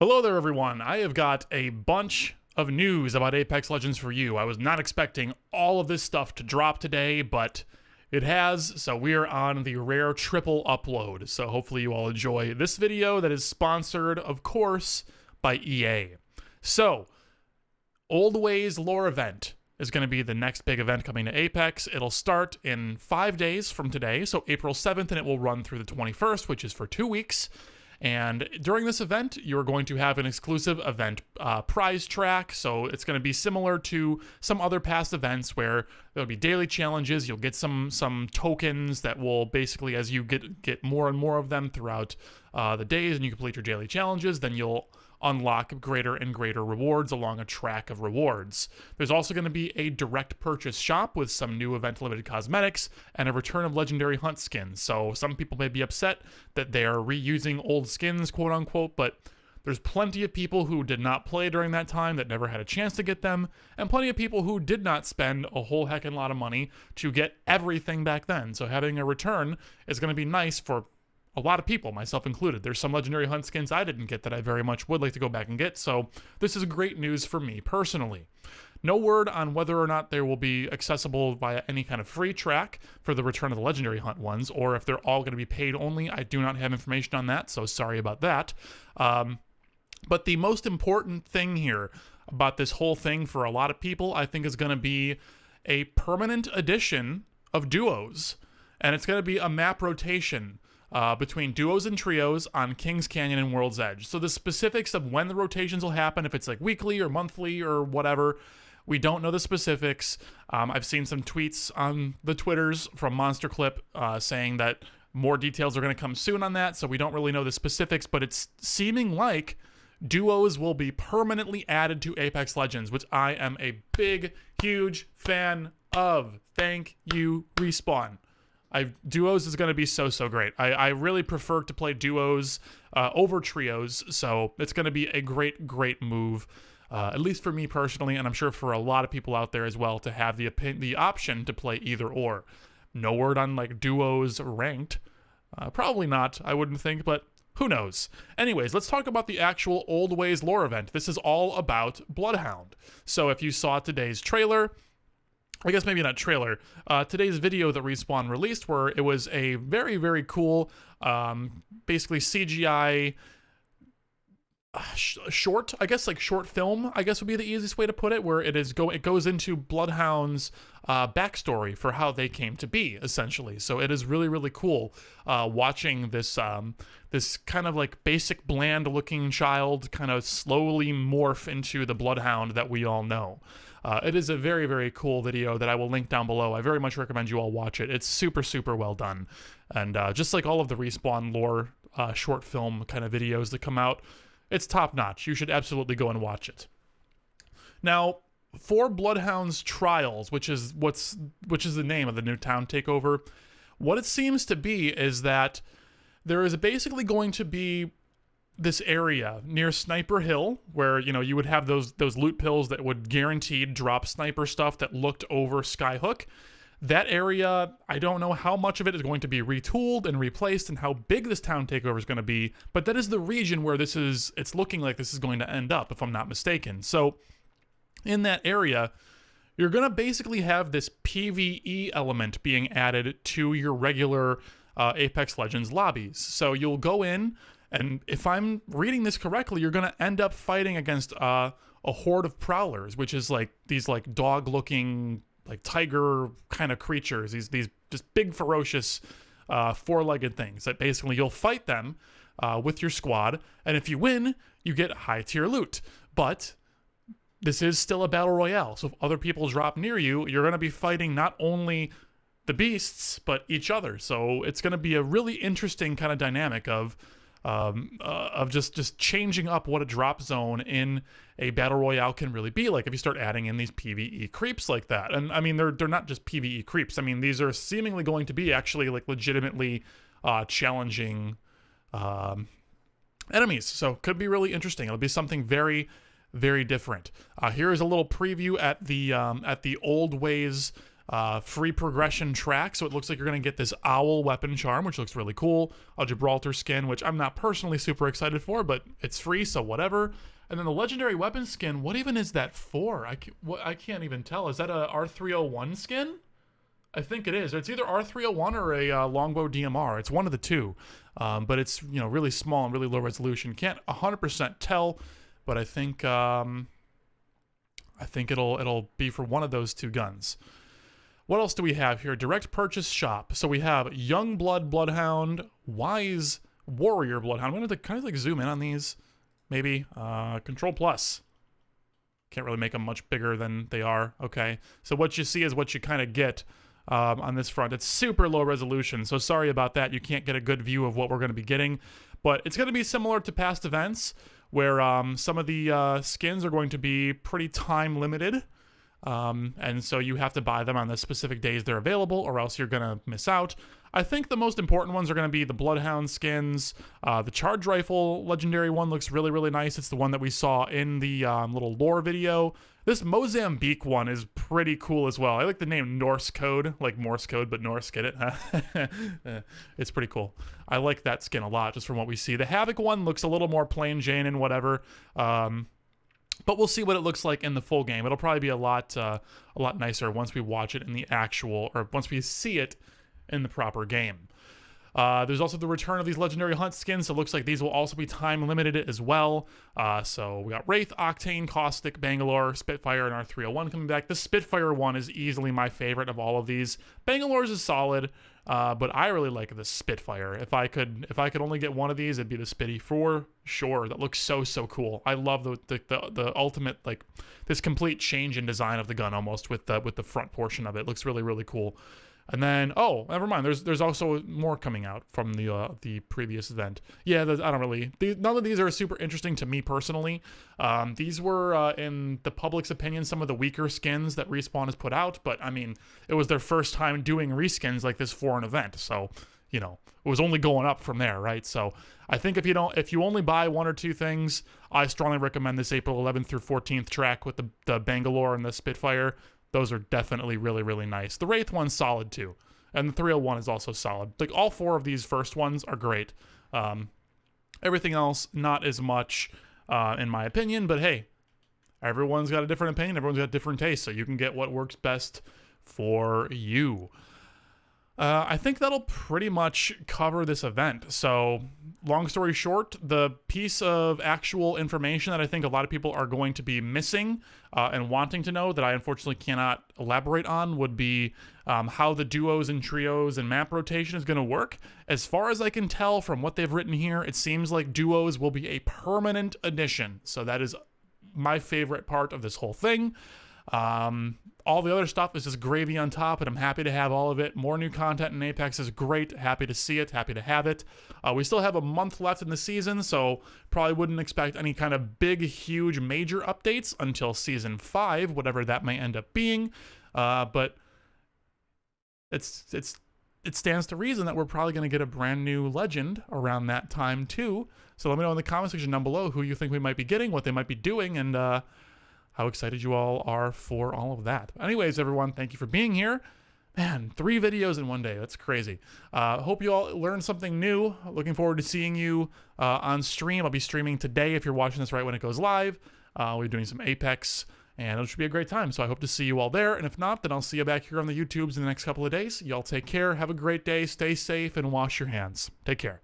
Hello there, everyone. I have got a bunch of news about Apex Legends for you. I was not expecting all of this stuff to drop today, but it has, so we're on the rare triple upload. So hopefully you all enjoy this video that is sponsored, of course, by EA. So, Old Ways lore event is going to be the next big event coming to Apex. It'll start in 5 days from today, so April 7th, and it will run through the 21st, which is for 2 weeks. And during this event, you're going to have an exclusive event prize track. So it's going to be similar to some other past events where there'll be daily challenges. You'll get some tokens that will basically, as you get more and more of them throughout the days and you complete your daily challenges, then you'll unlock greater and greater rewards along a track of rewards. There's also going to be a direct purchase shop with some new event limited cosmetics and a return of legendary hunt skins. So some people may be upset that they are reusing old skins, quote unquote, but there's plenty of people who did not play during that time that never had a chance to get them, and plenty of people who did not spend a whole heckin' lot of money to get everything back then. So having a return is going to be nice for a lot of people, myself included. There's some legendary hunt skins I didn't get that I very much would like to go back and get, so this is great news for me personally. No word on whether or not they will be accessible via any kind of free track for the return of the legendary hunt ones, or if they're all going to be paid only. I do not have information on that, so sorry about that. But the most important thing here about this whole thing for a lot of people, I think, is going to be a permanent addition of duos, and it's going to be a map rotation between duos and trios on Kings Canyon and World's Edge. So the specifics of when the rotations will happen, if it's like weekly or monthly or whatever, we don't know the specifics. I've seen some tweets on the Twitters from Monster Clip saying that more details are going to come soon on that, so we don't really know the specifics, but it's seeming like duos will be permanently added to Apex Legends, which I am a big, huge fan of. Thank you, Respawn. Duos is going to be so great. I really prefer to play duos over trios, so it's going to be a great move, at least for me personally, and I'm sure for a lot of people out there as well, to have the option to play either or. No word on like duos ranked. Probably not, I wouldn't think, but who knows? Anyways, let's talk about the actual Old Ways lore event. This is all about Bloodhound. So if you saw today's trailer, I guess maybe not trailer, today's video that Respawn released, where it was a very cool, basically CGI short, I guess, like short film, I guess would be the easiest way to put it, where it goes into Bloodhound's backstory for how they came to be, essentially. So it is really cool watching this this kind of like basic bland looking child kind of slowly morph into the Bloodhound that we all know. It is a very cool video that I will link down below. I very much recommend you all watch it. It's super well done. And just like all of the Respawn lore short film kind of videos that come out, it's top notch. You should absolutely go and watch it. Now, for Bloodhound's Trials, which is the name of the new town takeover, what it seems to be is that there is basically going to be this area near Sniper Hill where, you know, you would have those loot pills that would guaranteed drop sniper stuff that looked over Skyhook. That area, I don't know how much of it is going to be retooled and replaced and how big this town takeover is going to be, but that is the region where it's looking like this is going to end up, if I'm not mistaken. So in that area, you're going to basically have this PvE element being added to your regular Apex Legends lobbies. So you'll go in, and if I'm reading this correctly, you're going to end up fighting against a horde of prowlers, which is like these like dog-looking, like tiger kind of creatures, these just big ferocious four-legged things that basically you'll fight them with your squad, and if you win, you get high-tier loot. But this is still a battle royale, so if other people drop near you, you're going to be fighting not only the beasts, but each other. So it's going to be a really interesting kind of dynamic of just changing up what a drop zone in a battle royale can really be like if you start adding in these PvE creeps like that. And I mean, they're not just PvE creeps. I mean, these are seemingly going to be actually like legitimately challenging enemies. So could be really interesting. It'll be something very different. Here is a little preview at the Old Ways free progression track, so it looks like you're going to get this owl weapon charm, which looks really cool. A Gibraltar skin, which I'm not personally super excited for, but it's free, so whatever. And then the legendary weapon skin, what even is that for? I can't even tell. Is that a R301 skin? I think it is. It's either R301 or a longbow DMR. It's one of the two, but it's really small and really low resolution. Can't 100% tell, but I think it'll be for one of those two guns. What else do we have here? Direct purchase shop. So we have Young Blood Bloodhound, Wise Warrior Bloodhound. I'm gonna kind of like zoom in on these. Maybe Control Plus. Can't really make them much bigger than they are. Okay, so what you see is what you kind of get on this front. It's super low resolution, so sorry about that. You can't get a good view of what we're going to be getting, but it's going to be similar to past events where some of the skins are going to be pretty time limited. And so you have to buy them on the specific days they're available, or else you're going to miss out. I think the most important ones are going to be the Bloodhound skins. The Charge Rifle legendary one looks really, really nice. It's the one that we saw in the little lore video. This Mozambique one is pretty cool as well. I like the name Norse Code, like Morse code, but Norse, get it? It's pretty cool. I like that skin a lot, just from what we see. The Havoc one looks a little more plain Jane and whatever. But we'll see what it looks like in the full game. It'll probably be a lot nicer once we watch it in the actual, or once we see it in the proper game. There's also the return of these legendary hunt skins, so it looks like these will also be time limited as well. So we got Wraith, Octane, Caustic, Bangalore, Spitfire, and R301 coming back. The Spitfire one is easily my favorite of all of these. Bangalore's is solid, but I really like the Spitfire. If I could only get one of these, it'd be the Spitty for sure. That looks so cool. I love the ultimate, like, this complete change in design of the gun almost with the front portion of it. It looks really, really cool. And then, oh, never mind. There's also more coming out from the previous event. Yeah, I don't really. None of these are super interesting to me personally. These were, in the public's opinion, some of the weaker skins that Respawn has put out. But I mean, it was their first time doing reskins like this for an event, so it was only going up from there, right? So I think if you only buy one or two things, I strongly recommend this April 11th through 14th track with the Bangalore and the Spitfire. Those are definitely really, really nice. The Wraith one's solid too. And the 301 is also solid. Like, all four of these first ones are great. Everything else, not as much, in my opinion. But hey, everyone's got a different opinion. Everyone's got different tastes. So you can get what works best for you. I think that'll pretty much cover this event. So, long story short, the piece of actual information that I think a lot of people are going to be missing and wanting to know that I unfortunately cannot elaborate on would be how the duos and trios and map rotation is going to work. As far as I can tell from what they've written here, it seems like duos will be a permanent addition. So that is my favorite part of this whole thing. All the other stuff is just gravy on top, and I'm happy to have all of it. More new content in Apex is great. Happy to see it. Happy to have it. We still have a month left in the season, so probably wouldn't expect any kind of big, huge, major updates until Season 5, whatever that may end up being. But it stands to reason that we're probably going to get a brand new legend around that time, too. So let me know in the comment section down below who you think we might be getting, what they might be doing, and how excited you all are for all of that. Anyways, everyone, thank you for being here. Man, 3 videos in one day. That's crazy. Hope you all learned something new. Looking forward to seeing you on stream. I'll be streaming today if you're watching this right when it goes live. We're doing some Apex, and it should be a great time. So I hope to see you all there. And if not, then I'll see you back here on the YouTubes in the next couple of days. Y'all take care. Have a great day. Stay safe and wash your hands. Take care.